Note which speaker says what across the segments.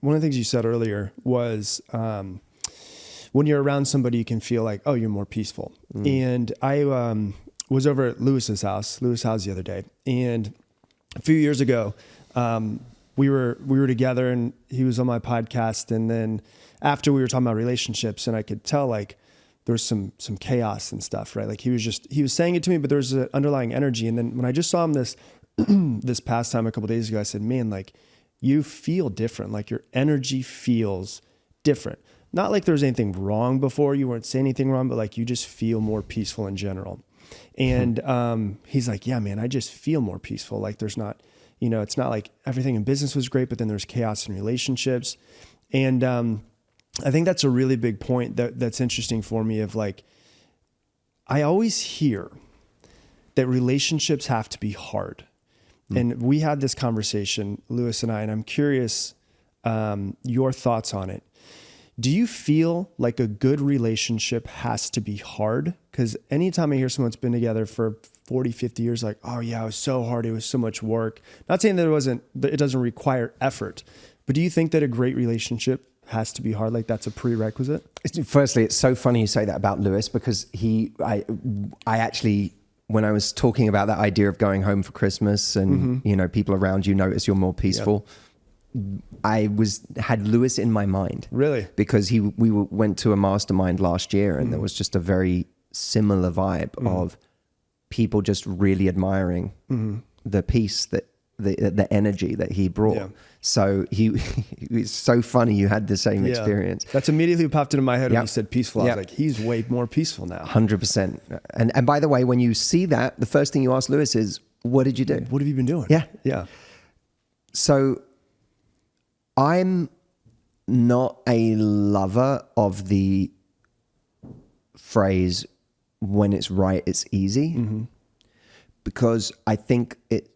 Speaker 1: one of the things you said earlier was, when you're around somebody, you can feel like, oh, you're more peaceful. And I was over at Lewis's house the other day. And a few years ago, we were together and he was on my podcast. And then after we were talking about relationships, and I could tell like there was some chaos and stuff, right? Like he was saying it to me, but there was an underlying energy. And then when I just saw him this past time, a couple of days ago, I said, man, like you feel different. Like your energy feels different. Not like there was anything wrong before, you weren't saying anything wrong, but like you just feel more peaceful in general. And he's like, yeah, man, I just feel more peaceful. Like there's not, it's not like everything in business was great, but then there's chaos in relationships. And I think that's a really big point that's interesting for me of like, I always hear that relationships have to be hard. And we had this conversation, Lewis and I, and I'm curious your thoughts on it. Do you feel like a good relationship has to be hard? Because anytime I hear someone's been together for 40, 50 years, like, oh yeah, it was so hard. It was so much work. Not saying that it doesn't require effort, but do you think that a great relationship has to be hard? Like that's a prerequisite?
Speaker 2: Firstly, it's so funny you say that about Lewis because I actually, when I was talking about that idea of going home for Christmas and, people around you notice you're more peaceful. Yep. I had Lewis in my mind.
Speaker 1: Really?
Speaker 2: Because we went to a mastermind last year and there was just a very similar vibe of people just really admiring the peace that the energy that he brought. Yeah. So it's so funny you had the same experience.
Speaker 1: That's immediately what popped into my head when you said peaceful. I was like, he's way more peaceful now.
Speaker 2: 100%. And by the way, when you see that, the first thing you ask Lewis is, what did you do?
Speaker 1: What have you been doing?
Speaker 2: Yeah.
Speaker 1: Yeah.
Speaker 2: So I'm not a lover of the phrase, when it's right, it's easy, because I think it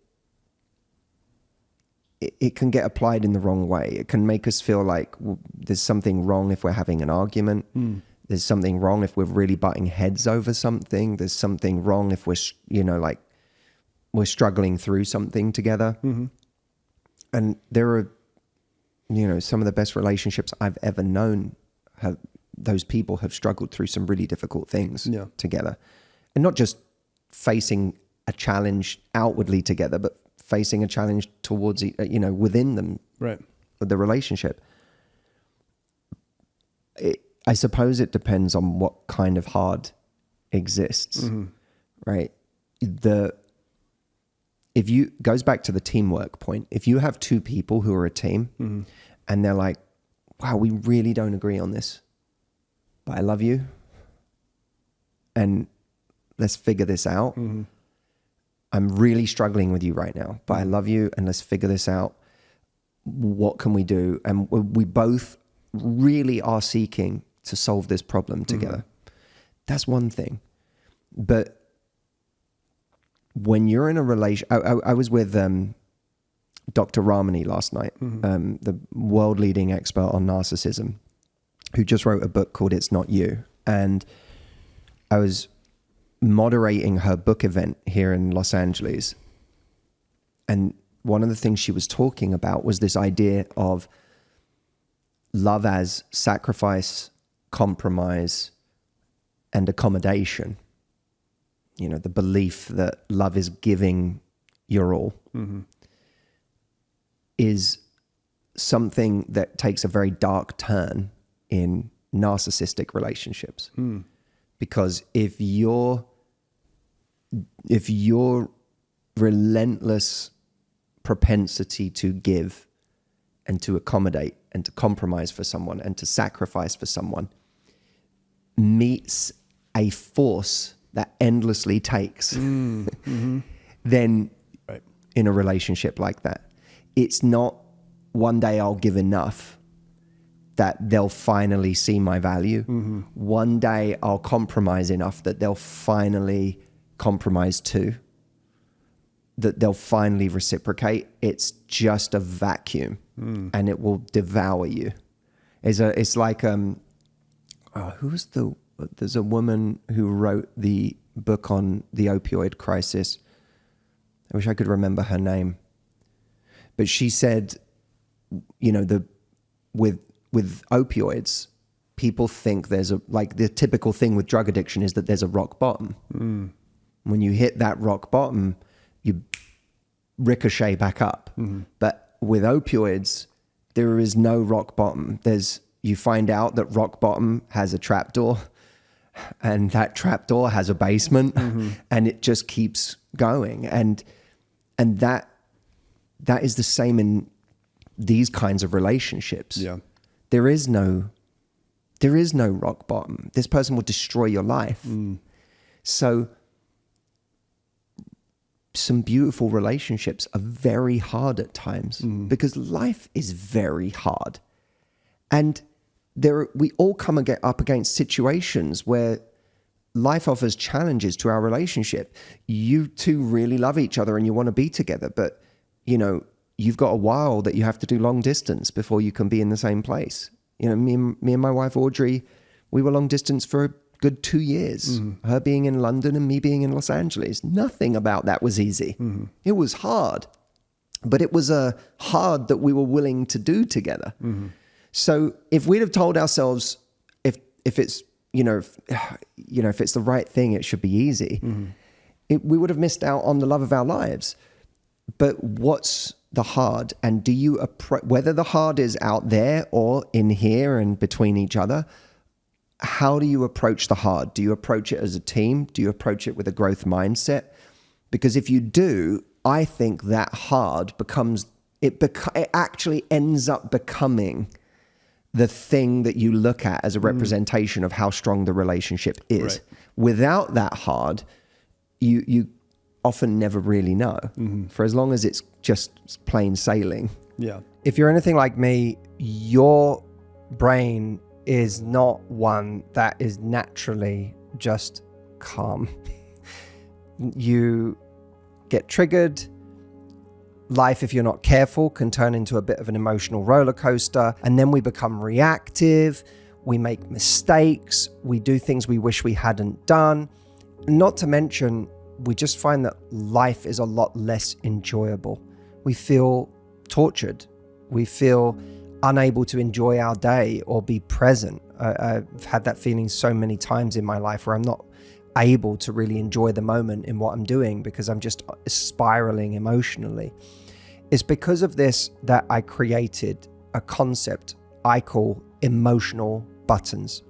Speaker 2: can get applied in the wrong way. It can make us feel like there's something wrong if we're having an argument. There's something wrong if we're really butting heads over something. There's something wrong if we're struggling through something together. And there are, some of the best relationships I've ever known those people have struggled through some really difficult things together. And not just facing a challenge outwardly together, but facing a challenge towards, within them,
Speaker 1: right?
Speaker 2: The relationship. I suppose it depends on what kind of hard exists, right? If you goes back to the teamwork point, if you have two people who are a team and they're like, wow, we really don't agree on this, but I love you and let's figure this out. I'm really struggling with you right now, but I love you and let's figure this out. What can we do? And we both really are seeking to solve this problem together. That's one thing. But when you're in a relation, I was with Dr. Ramani last night, the world leading expert on narcissism, who just wrote a book called It's Not You. And I was moderating her book event here in Los Angeles. And one of the things she was talking about was this idea of love as sacrifice, compromise, and accommodation. The belief that love is giving your all is something that takes a very dark turn in narcissistic relationships. Because if your relentless propensity to give and to accommodate and to compromise for someone and to sacrifice for someone meets a force that endlessly takes, then in a relationship like that, it's not one day I'll give enough that they'll finally see my value. One day I'll compromise enough that they'll finally compromise too, that they'll finally reciprocate. It's just a vacuum and it will devour you. It's like, there's a woman who wrote the book on the opioid crisis. I wish I could remember her name. But she said, with opioids, people think there's like the typical thing with drug addiction is that there's a rock bottom. When you hit that rock bottom, you ricochet back up. But with opioids, there is no rock bottom. You find out that rock bottom has a trapdoor, and that trapdoor has a basement, and it just keeps going. And that is the same in these kinds of relationships.
Speaker 1: Yeah.
Speaker 2: There is no rock bottom. This person will destroy your life. So some beautiful relationships are very hard at times because life is very hard. And we all come up against situations where life offers challenges to our relationship. You two really love each other and you want to be together, but you've got a while that you have to do long distance before you can be in the same place. Me and my wife, Audrey, we were long distance for a good 2 years. Her being in London and me being in Los Angeles. Nothing about that was easy. It was hard, but it was a hard that we were willing to do together. So if we'd have told ourselves, if it's, if it's the right thing, it should be easy, we would have missed out on the love of our lives. But what's the hard? And do you whether the hard is out there or in here and between each other, how do you approach the hard? Do you approach it as a team? Do you approach it with a growth mindset? Because if you do, I think that hard it actually ends up becoming the thing that you look at as a representation of how strong the relationship is.
Speaker 1: Right.
Speaker 2: Without that hard, you often never really know, for as long as it's just plain sailing.
Speaker 1: Yeah.
Speaker 3: If you're anything like me, your brain is not one that is naturally just calm. You get triggered. Life, if you're not careful, can turn into a bit of an emotional roller coaster. And then we become reactive. We make mistakes. We do things we wish we hadn't done. Not to mention, we just find that life is a lot less enjoyable. We feel tortured. We feel unable to enjoy our day or be present. I've had that feeling so many times in my life where I'm not able to really enjoy the moment in what I'm doing because I'm just spiraling emotionally. It's because of this that I created a concept I call emotional buttons.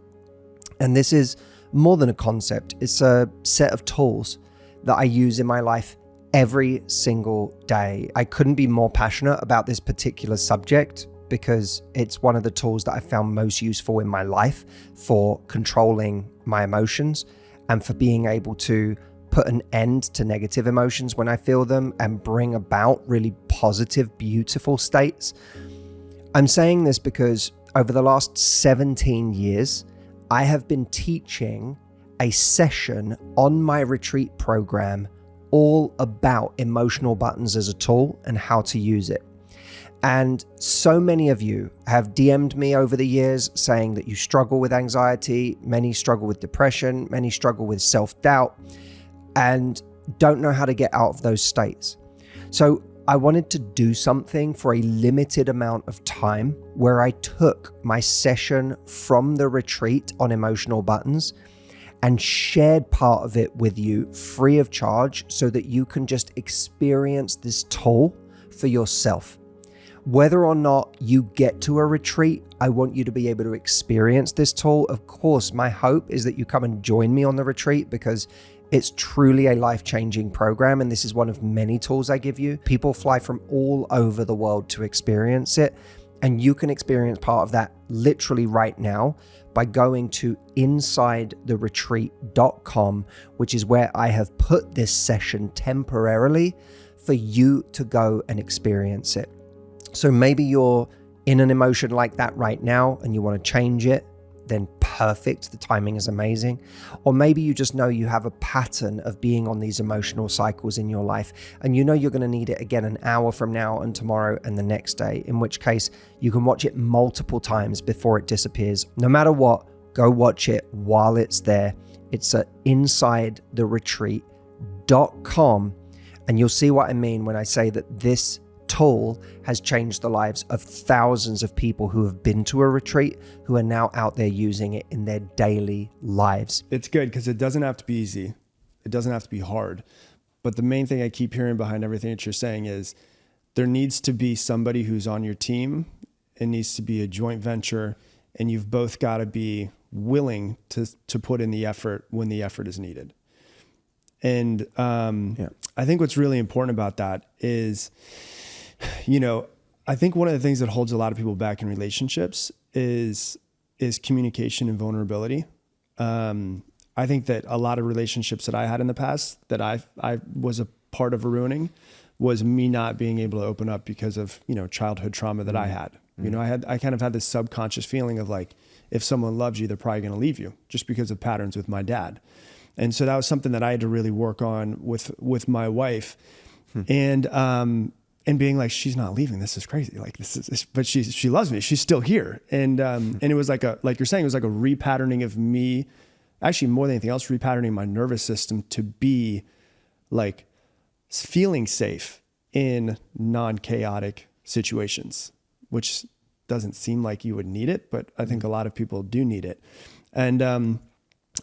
Speaker 3: And this is more than a concept. It's a set of tools that I use in my life every single day. I couldn't be more passionate about this particular subject because it's one of the tools that I found most useful in my life for controlling my emotions and for being able to put an end to negative emotions when I feel them and bring about really positive, beautiful states. I'm saying this because over the last 17 years, I have been teaching a session on my retreat program all about emotional buttons as a tool and how to use it. And so many of you have DM'd me over the years saying that you struggle with anxiety, many struggle with depression, many struggle with self-doubt, and don't know how to get out of those states. So I wanted to do something for a limited amount of time where I took my session from the retreat on emotional buttons and shared part of it with you free of charge so that you can just experience this tool for yourself. Whether or not you get to a retreat, I want you to be able to experience this tool. Of course, my hope is that you come and join me on the retreat because it's truly a life-changing program, and this is one of many tools I give you. People fly from all over the world to experience it, and you can experience part of that literally right now by going to insidetheretreat.com, which is where I have put this session temporarily for you to go and experience it. So maybe you're in an emotion like that right now and you want to change it, then perfect. The timing is amazing. Or maybe you just know you have a pattern of being on these emotional cycles in your life and you know you're going to need it again an hour from now and tomorrow and the next day, in which case you can watch it multiple times before it disappears. No matter what, go watch it while it's there. It's at insidetheretreat.com, and you'll see what I mean when I say that this tool has changed the lives of thousands of people who have been to a retreat, who are now out there using it in their daily lives.
Speaker 1: It's good because it doesn't have to be easy. It doesn't have to be hard. But the main thing I keep hearing behind everything that you're saying is there needs to be somebody who's on your team. It needs to be a joint venture, and you've both got to be willing to put in the effort when the effort is needed. And I think what's really important about that is, I think one of the things that holds a lot of people back in relationships is communication and vulnerability. I think that a lot of relationships that I had in the past that I was a part of ruining was me not being able to open up because of, childhood trauma that I had. I kind of had this subconscious feeling of like, if someone loves you, they're probably going to leave you, just because of patterns with my dad. And so that was something that I had to really work on with my wife, and being like, she's not leaving. This is crazy. Like but she loves me. She's still here. And it was like you're saying, it was like a repatterning of me, actually more than anything else, repatterning my nervous system to be like feeling safe in non-chaotic situations, which doesn't seem like you would need it, but I think a lot of people do need it. And I'm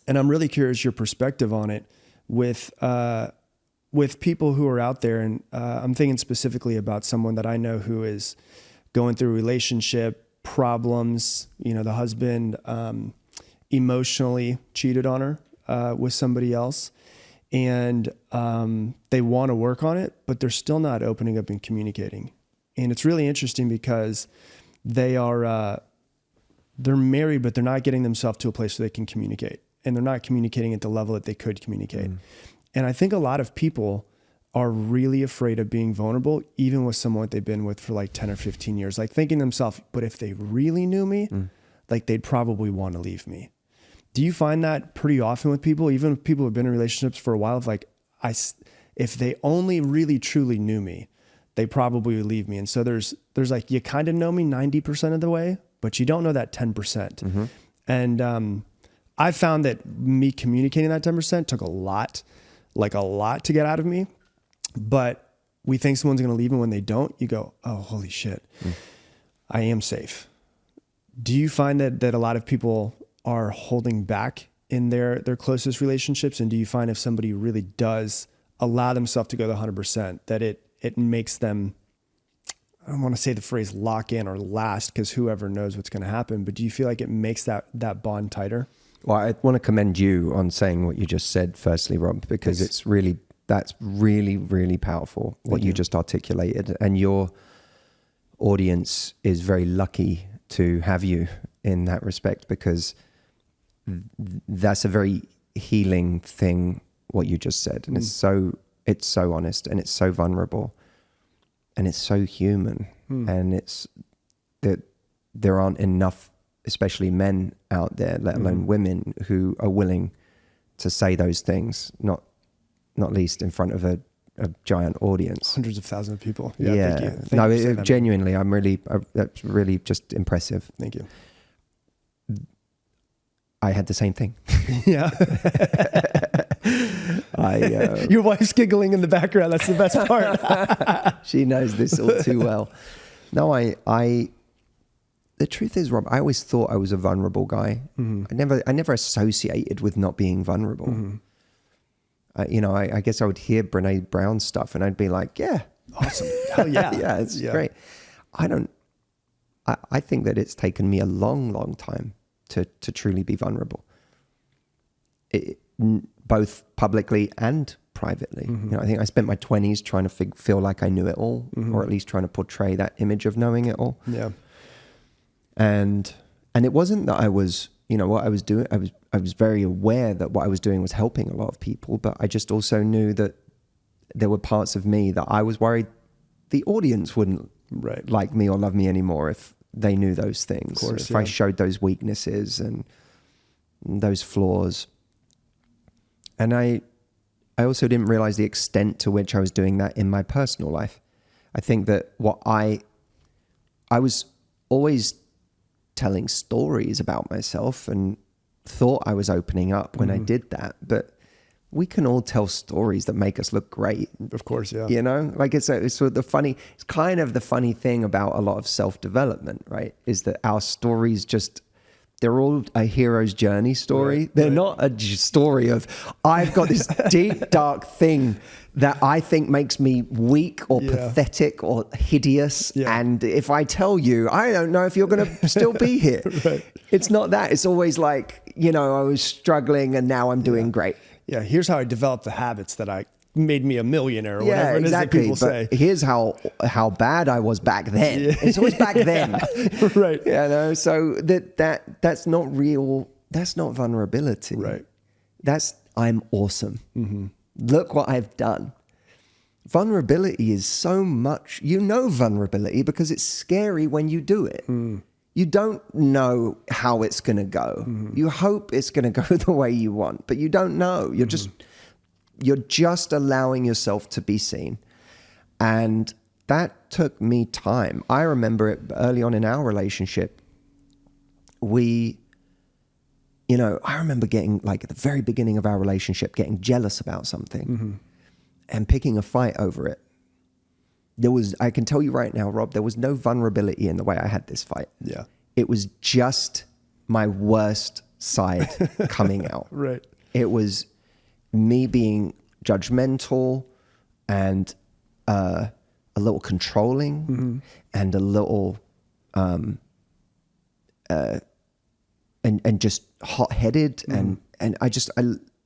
Speaker 1: really curious your perspective on it with people who are out there. And I'm thinking specifically about someone that I know who is going through relationship problems. The husband emotionally cheated on her with somebody else, and they want to work on it, but they're still not opening up and communicating. And it's really interesting because they're married, but they're not getting themselves to a place where they can communicate, and they're not communicating at the level that they could communicate. And I think a lot of people are really afraid of being vulnerable, even with someone that they've been with for like 10 or 15 years, like thinking to themselves, but if they really knew me, like they'd probably want to leave me. Do you find that pretty often with people, even if people have been in relationships for a while, of like, if they only really truly knew me, they probably would leave me. And so there's like, you kind of know me 90% of the way, but you don't know that 10%. And I found that me communicating that 10% took a lot to get out of me. But we think someone's going to leave, and when they don't, you go, oh, holy shit, I am safe. Do you find that a lot of people are holding back in their closest relationships? And do you find if somebody really does allow themselves to go to 100%, that it makes them, I don't want to say the phrase lock in or last, because whoever knows what's going to happen, but do you feel like it makes that bond tighter?
Speaker 2: Well, I want to commend you on saying what you just said, firstly, Rob, because
Speaker 1: Thanks.
Speaker 2: That's really, really powerful, what you just articulated. And your audience is very lucky to have you in that respect, because that's a very healing thing, what you just said. And it's so honest, and it's so vulnerable, and it's so human. And it's that there aren't enough, especially men out there, let alone women, who are willing to say those things, not least in front of a giant audience.
Speaker 1: Hundreds of thousands of people.
Speaker 2: Yeah.
Speaker 1: Thank you.
Speaker 2: No, genuinely, that's really just impressive.
Speaker 1: Thank you.
Speaker 2: I had the same thing.
Speaker 1: Yeah. Your wife's giggling in the background. That's the best part.
Speaker 2: She knows this all too well. No, the truth is, Rob, I always thought I was a vulnerable guy. I never associated with not being vulnerable. I guess I would hear Brene Brown stuff and I'd be like, yeah,
Speaker 1: awesome. Hell yeah.
Speaker 2: Yeah, it's great. I think that it's taken me a long, long time to truly be vulnerable, both publicly and privately. I think I spent my 20s trying to feel like I knew it all, or at least trying to portray that image of knowing it all.
Speaker 1: Yeah.
Speaker 2: And it wasn't that I was, what I was doing, I was very aware that what I was doing was helping a lot of people, but I just also knew that there were parts of me that I was worried the audience wouldn't like me or love me anymore if they knew those things. Of course, if I showed those weaknesses and those flaws. And I also didn't realize the extent to which I was doing that in my personal life. I think that I was always telling stories about myself and thought I was opening up when I did that. But we can all tell stories that make us look great.
Speaker 1: Of course, yeah.
Speaker 2: You know, like it's sort of it's kind of the funny thing about a lot of self-development, right? Is that our stories they're all a hero's journey story.
Speaker 1: Right,
Speaker 2: They're not a story of, I've got this deep, dark thing that I think makes me weak or pathetic or hideous.
Speaker 1: Yeah.
Speaker 2: And if I tell you, I don't know if you're going to still be here.
Speaker 1: Right.
Speaker 2: It's not that. It's always like, you know, I was struggling and now I'm doing great.
Speaker 1: Yeah, here's how I developed the habits that made me a millionaire or whatever it is that people say.
Speaker 2: Here's how bad I was back then. Yeah. It's always back then.
Speaker 1: Right.
Speaker 2: You know, so that's not real. That's not vulnerability.
Speaker 1: Right.
Speaker 2: That's I'm awesome. Mm-hmm. Look what I've done. Vulnerability is so much, vulnerability because it's scary when you do it. Mm. You don't know how it's going to go. Mm-hmm. You hope it's going to go the way you want, but you don't know. You're just allowing yourself to be seen. And that took me time. I remember it early on in our relationship. I remember getting, like at the very beginning of our relationship, getting jealous about something and picking a fight over it. I can tell you right now, Rob, there was no vulnerability in the way I had this fight.
Speaker 1: Yeah.
Speaker 2: It was just my worst side coming out.
Speaker 1: Right.
Speaker 2: It was me being judgmental and a little controlling and a little and just hot-headed and I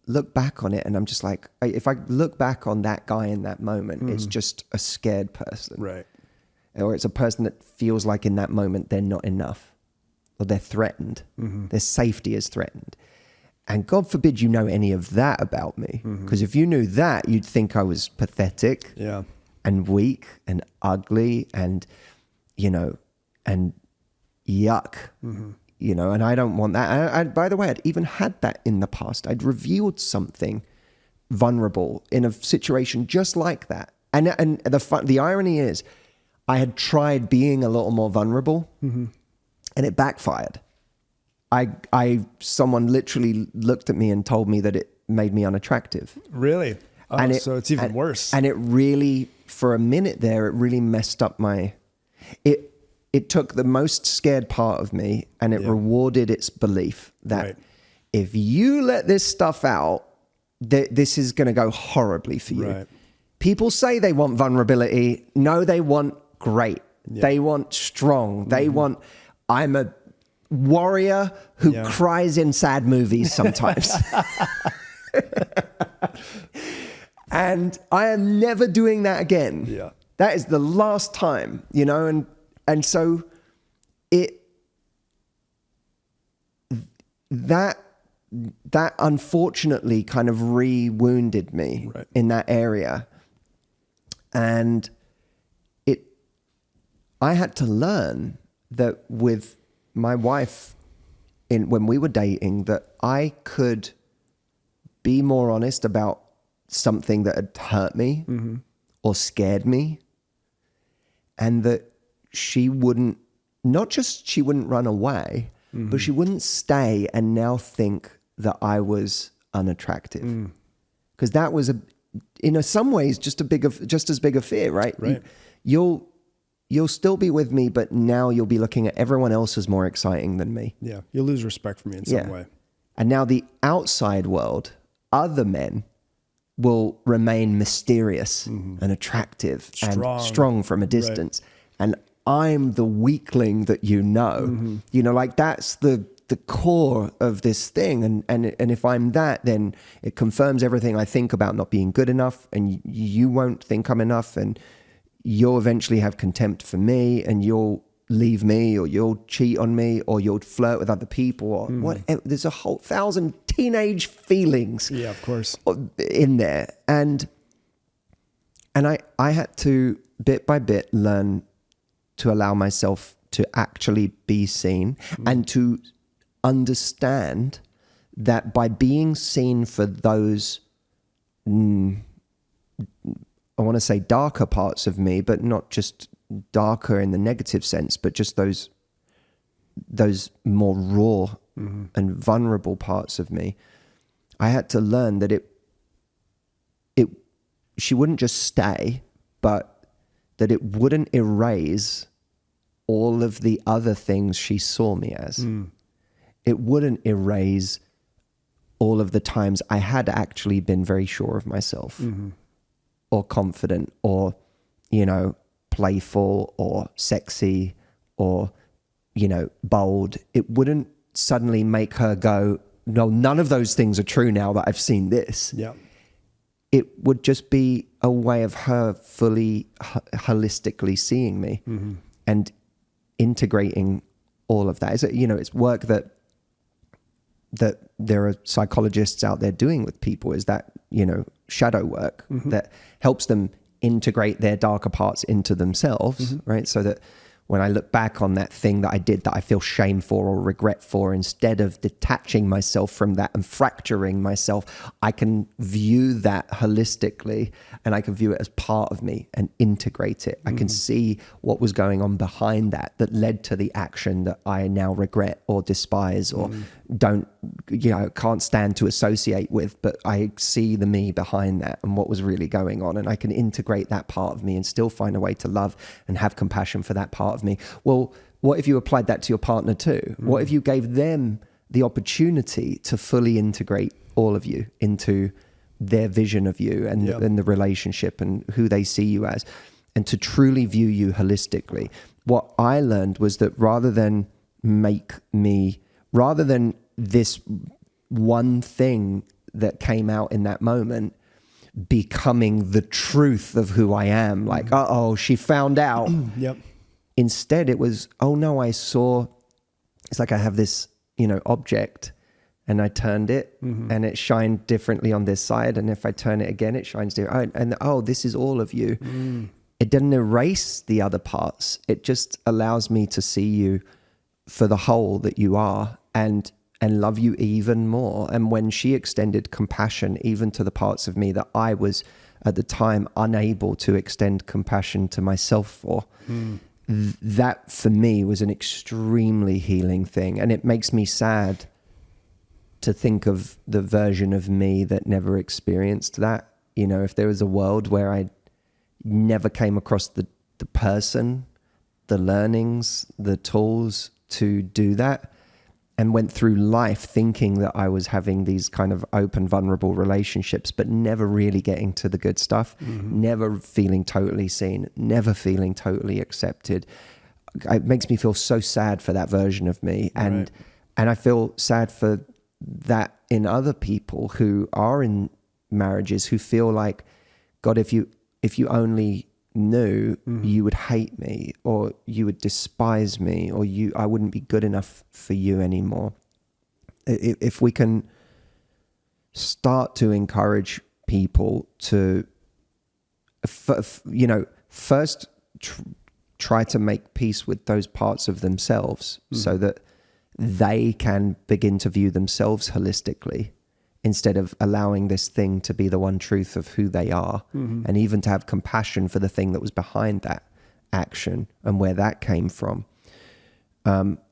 Speaker 2: look back on it and I'm just like, if I look back on that guy in that moment, it's just a scared person.
Speaker 1: Right.
Speaker 2: Or it's a person that feels like in that moment they're not enough or they're threatened. Their safety is threatened. And God forbid you know any of that about me. Because if you knew that, you'd think I was pathetic and weak and ugly and, and yuck. And I don't want that. And by the way, I'd even had that in the past. I'd revealed something vulnerable in a situation just like that. And the irony is, I had tried being a little more vulnerable, and it backfired. Someone literally looked at me and told me that it made me unattractive.
Speaker 1: Really? Oh, so it's even worse.
Speaker 2: And it really, for a minute there, it really messed up it took the most scared part of me and it rewarded its belief that if you let this stuff out, this is going to go horribly for you.
Speaker 1: Right.
Speaker 2: People say they want vulnerability. No, they want great. Yeah. They want strong. They want, I'm a warrior who cries in sad movies sometimes. And I am never doing that again.
Speaker 1: Yeah.
Speaker 2: That is the last time, and so that unfortunately kind of re-wounded me in that area. And I had to learn that with my wife when we were dating, that I could be more honest about something that had hurt me or scared me, and that she wouldn't run away, but she wouldn't stay and now think that I was unattractive. Because that was in some ways just as big a fear, right?
Speaker 1: Right.
Speaker 2: You'll still be with me, but now you'll be looking at everyone else as more exciting than me.
Speaker 1: Yeah. You'll lose respect for me in some way.
Speaker 2: And now the outside world, other men, will remain mysterious and attractive and strong from a distance. Right. And I'm the weakling that like that's the core of this thing. And if I'm that, then it confirms everything I think about not being good enough, and you won't think I'm enough, and you'll eventually have contempt for me, and you'll leave me, or you'll cheat on me, or you'll flirt with other people, or what. There's a whole 1,000 teenage feelings.
Speaker 1: Yeah, of course.
Speaker 2: In there. And I had to bit by bit learn to allow myself to actually be seen and to understand that by being seen for those, I want to say darker parts of me, but not just darker in the negative sense, but just those more raw and vulnerable parts of me, I had to learn that she wouldn't just stay, but that it wouldn't erase all of the other things she saw me as. It wouldn't erase all of the times I had actually been very sure of myself, or confident, or, you know, playful, or sexy, or, you know, bold. It wouldn't suddenly make her go, no, none of those things are true now that I've seen this.
Speaker 1: Yeah.
Speaker 2: It would just be a way of her fully holistically seeing me and integrating all of that. You know, it's work that there are psychologists out there doing with people, is that, you know, shadow work that helps them integrate their darker parts into themselves, right? So that when I look back on that thing that I did that I feel shame for or regret for, instead of detaching myself from that and fracturing myself, I can view that holistically, and I can view it as part of me and integrate it. I can see what was going on behind that led to the action that I now regret or despise or don't, you know, can't stand to associate with, but I see the me behind that and what was really going on, and I can integrate that part of me and still find a way to love and have compassion for that part of me. Well, what if you applied that to your partner too? What if you gave them the opportunity to fully integrate all of you into their vision of you and, and the relationship and who they see you as, and to truly view you holistically? What I learned was that rather than this one thing that came out in that moment becoming the truth of who I am, like, uh-oh, she found out. Instead, it was, oh no, it's like I have this, you know, object, and I turned it and it shined differently on this side. And if I turn it again, it shines different. And this is all of you. It didn't erase the other parts. It just allows me to see you for the whole that you are, and love you even more. And when she extended compassion even to the parts of me that I was at the time unable to extend compassion to myself for, that for me was an extremely healing thing. And it makes me sad to think of the version of me that never experienced that. You know, if there was a world where I never came across the person, the learnings, the tools to do that, and went through life thinking that I was having these kind of open, vulnerable relationships, but never really getting to the good stuff, never feeling totally seen, never feeling totally accepted. It makes me feel so sad for that version of me. And I feel sad for that in other people who are in marriages who feel like, God, if you only knew, you would hate me, or you would despise me, or I wouldn't be good enough for you anymore. If we can start to encourage people to, first try to make peace with those parts of themselves so that they can begin to view themselves holistically, instead of allowing this thing to be the one truth of who they are, and even to have compassion for the thing that was behind that action and where that came from.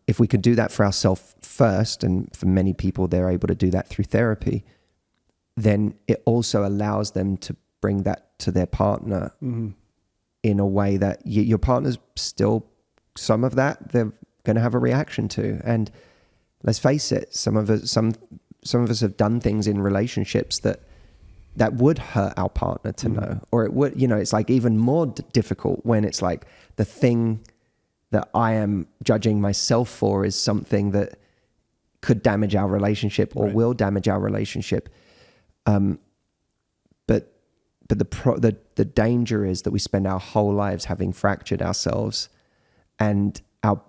Speaker 2: If we could do that for ourselves first, and for many people they're able to do that through therapy, then it also allows them to bring that to their partner in a way that your partner's still, some of that they're going to have a reaction to. And let's face it, some of us have done things in relationships that would hurt our partner to know, or it would, it's like even more difficult when it's like the thing that I am judging myself for is something that could damage our relationship or will damage our relationship. But the danger is that we spend our whole lives having fractured ourselves and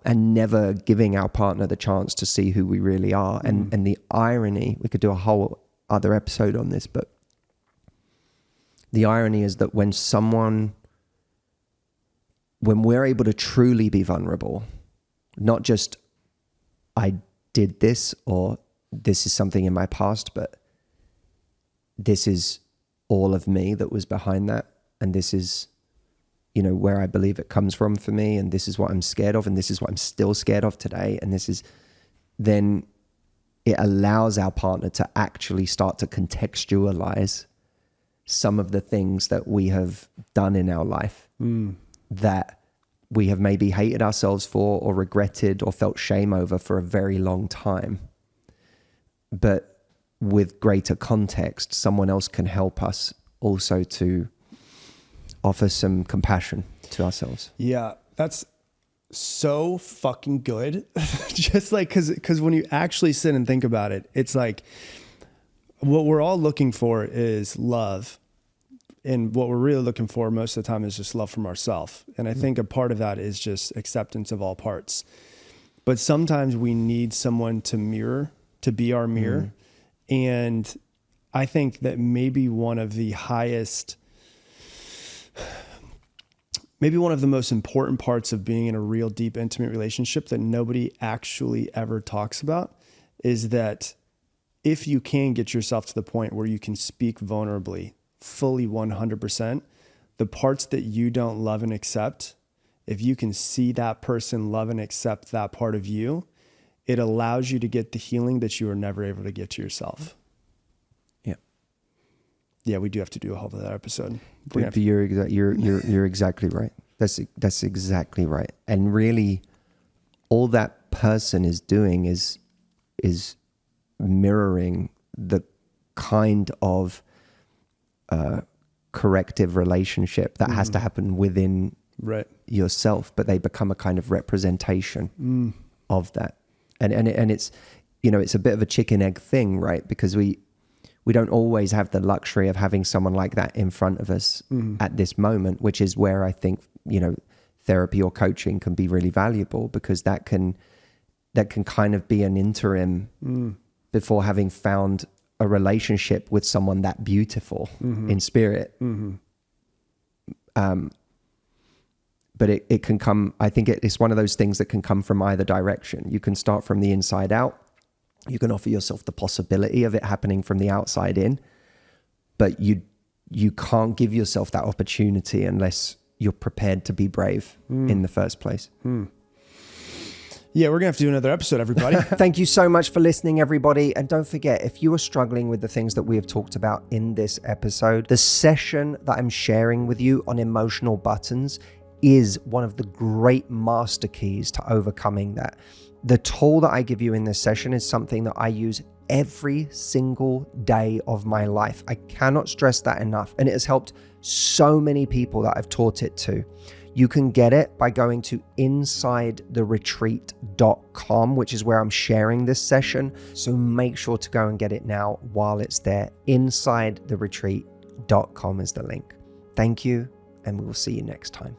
Speaker 2: never giving our partner the chance to see who we really are. And the irony, we could do a whole other episode on this, but the irony is that when we're able to truly be vulnerable, not just I did this, or this is something in my past, but this is all of me that was behind that, and this is where I believe it comes from for me, and this is what I'm scared of, and this is what I'm still scared of today, and then it allows our partner to actually start to contextualize some of the things that we have done in our life that we have maybe hated ourselves for or regretted or felt shame over for a very long time. But with greater context, someone else can help us also to offer some compassion to ourselves.
Speaker 1: Yeah, that's so fucking good. Just like, cause when you actually sit and think about it, it's like what we're all looking for is love. And what we're really looking for most of the time is just love from ourselves. And I think a part of that is just acceptance of all parts. But sometimes we need someone to be our mirror. And I think that maybe one of the most important parts of being in a real deep, intimate relationship that nobody actually ever talks about is that if you can get yourself to the point where you can speak vulnerably, fully 100%, the parts that you don't love and accept, if you can see that person love and accept that part of you, it allows you to get the healing that you were never able to get to yourself. Yeah, we do have to do a whole other episode.
Speaker 2: You're exactly right. That's exactly right. And really, all that person is doing is mirroring the kind of corrective relationship that has to happen within yourself, but they become a kind of representation of that. And it's, it's a bit of a chicken egg thing, right? Because we don't always have the luxury of having someone like that in front of us at this moment, which is where I think, therapy or coaching can be really valuable, because that can kind of be an interim before having found a relationship with someone that beautiful in spirit. But it can come, I think it's one of those things that can come from either direction. You can start from the inside out. You can offer yourself the possibility of it happening from the outside in, but you can't give yourself that opportunity unless you're prepared to be brave in the first place.
Speaker 1: Yeah, we're going to have to do another episode, everybody.
Speaker 3: Thank you so much for listening, everybody. And don't forget, if you are struggling with the things that we have talked about in this episode, the session that I'm sharing with you on emotional buttons is one of the great master keys to overcoming that. The tool that I give you in this session is something that I use every single day of my life. I cannot stress that enough. And it has helped so many people that I've taught it to. You can get it by going to insidetheretreat.com, which is where I'm sharing this session. So make sure to go and get it now while it's there. Insidetheretreat.com is the link. Thank you, and we will see you next time.